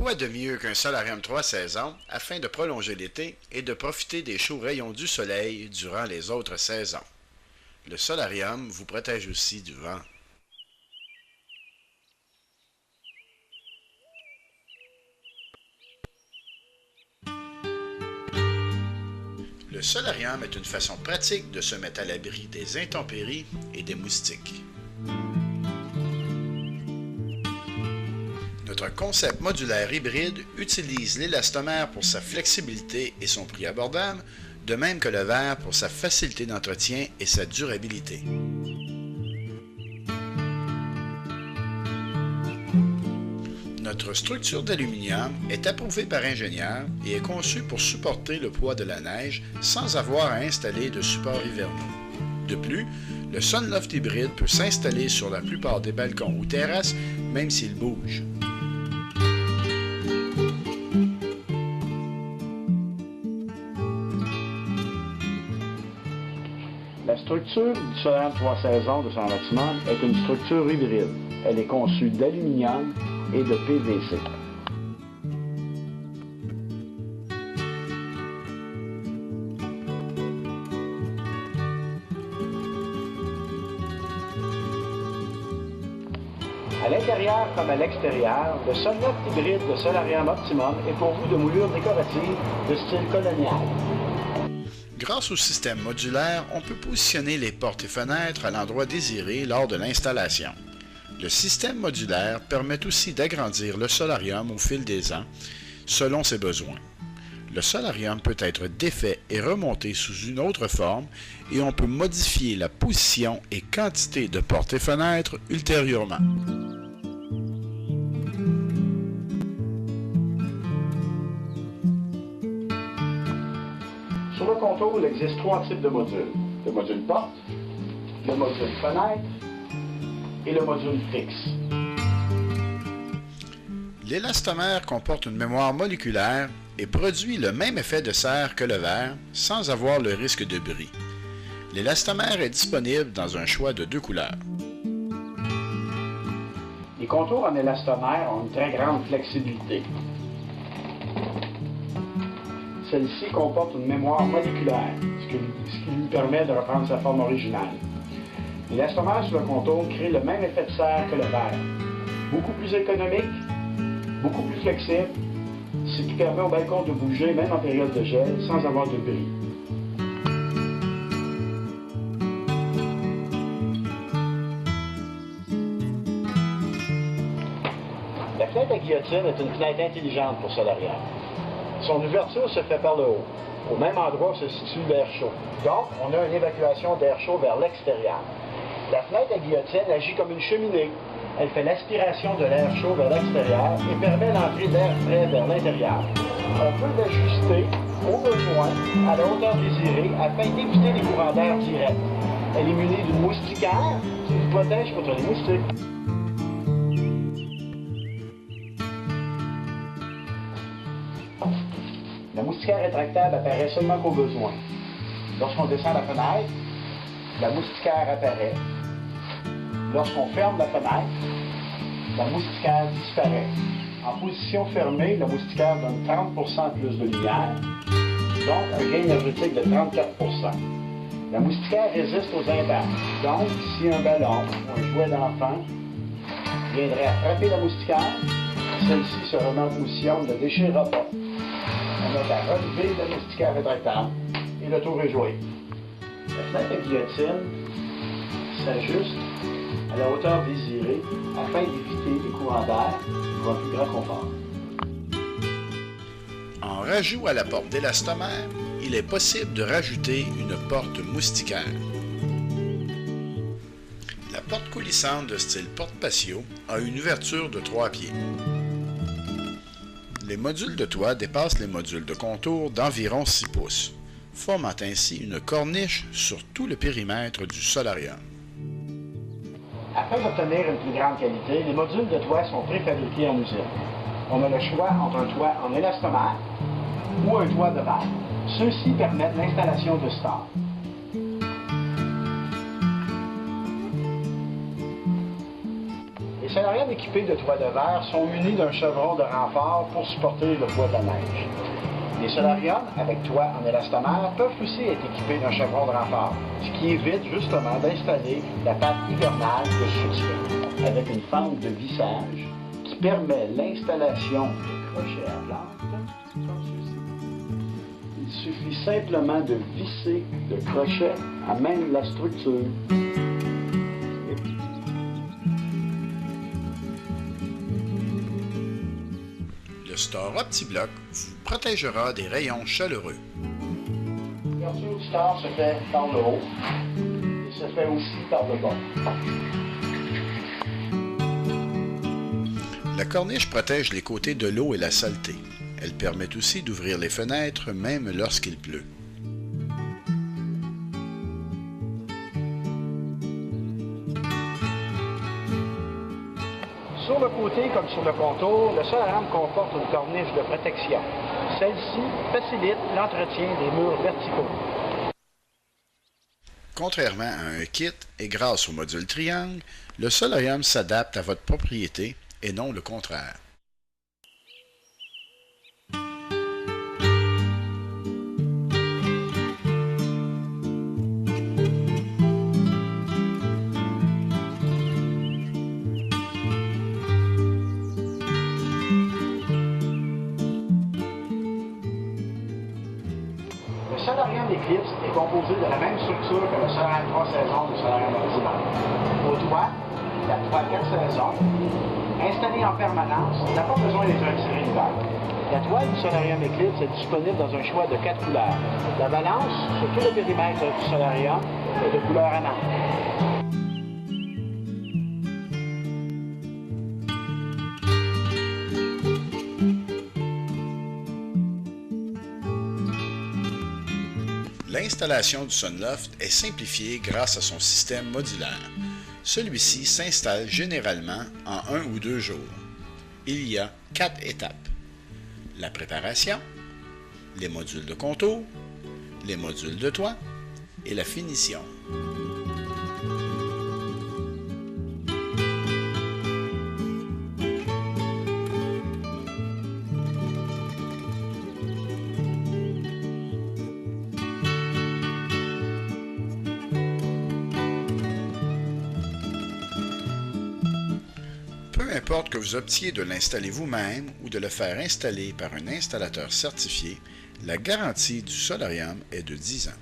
Quoi de mieux qu'un solarium 3 saisons afin de prolonger l'été et de profiter des chauds rayons du soleil durant les autres saisons? Le solarium vous protège aussi du vent. Le solarium est une façon pratique de se mettre à l'abri des intempéries et des moustiques. Notre concept modulaire hybride utilise l'élastomère pour sa flexibilité et son prix abordable, de même que le verre pour sa facilité d'entretien et sa durabilité. Notre structure d'aluminium est approuvée par ingénieurs et est conçue pour supporter le poids de la neige sans avoir à installer de supports hivernaux. De plus, le Sunloft hybride peut s'installer sur la plupart des balcons ou terrasses, même s'il bouge. La structure du solarium 3 saisons de son bâtiment est une structure hybride. Elle est conçue d'aluminium et de PVC. À l'intérieur comme à l'extérieur, le Sunloft hybride de Solarium Optimum est pourvu de moulures décoratives de style colonial. Grâce au système modulaire, on peut positionner les portes et fenêtres à l'endroit désiré lors de l'installation. Le système modulaire permet aussi d'agrandir le solarium au fil des ans, selon ses besoins. Le solarium peut être défait et remonté sous une autre forme et on peut modifier la position et quantité de portes et fenêtres ultérieurement. Sur le contour, il existe 3 types de modules. Le module porte, le module fenêtre et le module fixe. L'élastomère comporte une mémoire moléculaire et produit le même effet de serre que le verre sans avoir le risque de bris. L'élastomère est disponible dans un choix de 2 couleurs. Les contours en élastomère ont une très grande flexibilité. Celle-ci comporte une mémoire moléculaire, ce qui lui permet de reprendre sa forme originale. L'élastomère sur le contour crée le même effet de serre que le verre. Beaucoup plus économique, beaucoup plus flexible, ce qui permet au balcon de bouger même en période de gel sans avoir de bris. La fenêtre à guillotine est une fenêtre intelligente pour solarium. Son ouverture se fait par le haut, au même endroit où se situe l'air chaud. Donc, on a une évacuation d'air chaud vers l'extérieur. La fenêtre à guillotine agit comme une cheminée. Elle fait l'aspiration de l'air chaud vers l'extérieur et permet l'entrée d'air frais vers l'intérieur. On peut l'ajuster au besoin à la hauteur désirée afin d'éviter les courants d'air directs. Elle est munie d'une moustiquaire qui nous protège contre les moustiques. La moustiquaire rétractable apparaît seulement qu'au besoin. Lorsqu'on descend la fenêtre, la moustiquaire apparaît. Lorsqu'on ferme la fenêtre, la moustiquaire disparaît. En position fermée, la moustiquaire donne 30% de plus de lumière, donc un gain énergétique de 34%. La moustiquaire résiste aux impacts. Donc, si un ballon ou un jouet d'enfant viendrait à frapper la moustiquaire, celle-ci se remet en position, ne déchirera pas. On a à relever la moustiquaire rétractable et le tour est joué. La fenêtre à guillotine s'ajuste à la hauteur désirée afin d'éviter les courants d'air pour un plus grand confort. En rajout à la porte d'élastomère, il est possible de rajouter une porte moustiquaire. La porte coulissante de style porte patio a une ouverture de 3 pieds. Les modules de toit dépassent les modules de contour d'environ 6 pouces, formant ainsi une corniche sur tout le périmètre du solarium. Afin d'obtenir une plus grande qualité, les modules de toit sont préfabriqués en usine. On a le choix entre un toit en élastomère ou un toit de verre. Ceux-ci permettent l'installation de stores. Les solariums équipés de toits de verre sont munis d'un chevron de renfort pour supporter le poids de la neige. Les solariums avec toit en élastomère peuvent aussi être équipés d'un chevron de renfort, ce qui évite justement d'installer la pâte hivernale de soutien, avec une fente de vissage qui permet l'installation de crochets à plante, comme ceci. Il suffit simplement de visser le crochet à même la structure. Le store OptiBloc vous protégera des rayons chaleureux. L'ouverture du store se fait par le haut et se fait aussi par le bas. La corniche protège les côtés de l'eau et la saleté. Elle permet aussi d'ouvrir les fenêtres même lorsqu'il pleut. Sur le côté comme sur le contour, le solarium comporte une corniche de protection. Celle-ci facilite l'entretien des murs verticaux. Contrairement à un kit et grâce au module triangle, le solarium s'adapte à votre propriété et non le contraire. Le solarium Eclipse est composé de la même structure que le solarium 3 saisons du solarium ordinaire. Au toit, la toit 4 saisons, installée en permanence, n'a pas besoin d'être retirée l'hiver. La toile du solarium Eclipse est disponible dans un choix de 4 couleurs. La balance sur tout le périmètre du solarium est de couleur amande. L'installation du Sunloft est simplifiée grâce à son système modulaire. Celui-ci s'installe généralement en 1 ou 2 jours. Il y a 4 étapes. La préparation, les modules de contour, les modules de toit et la finition. Peu importe que vous optiez de l'installer vous-même ou de le faire installer par un installateur certifié, la garantie du solarium est de 10 ans.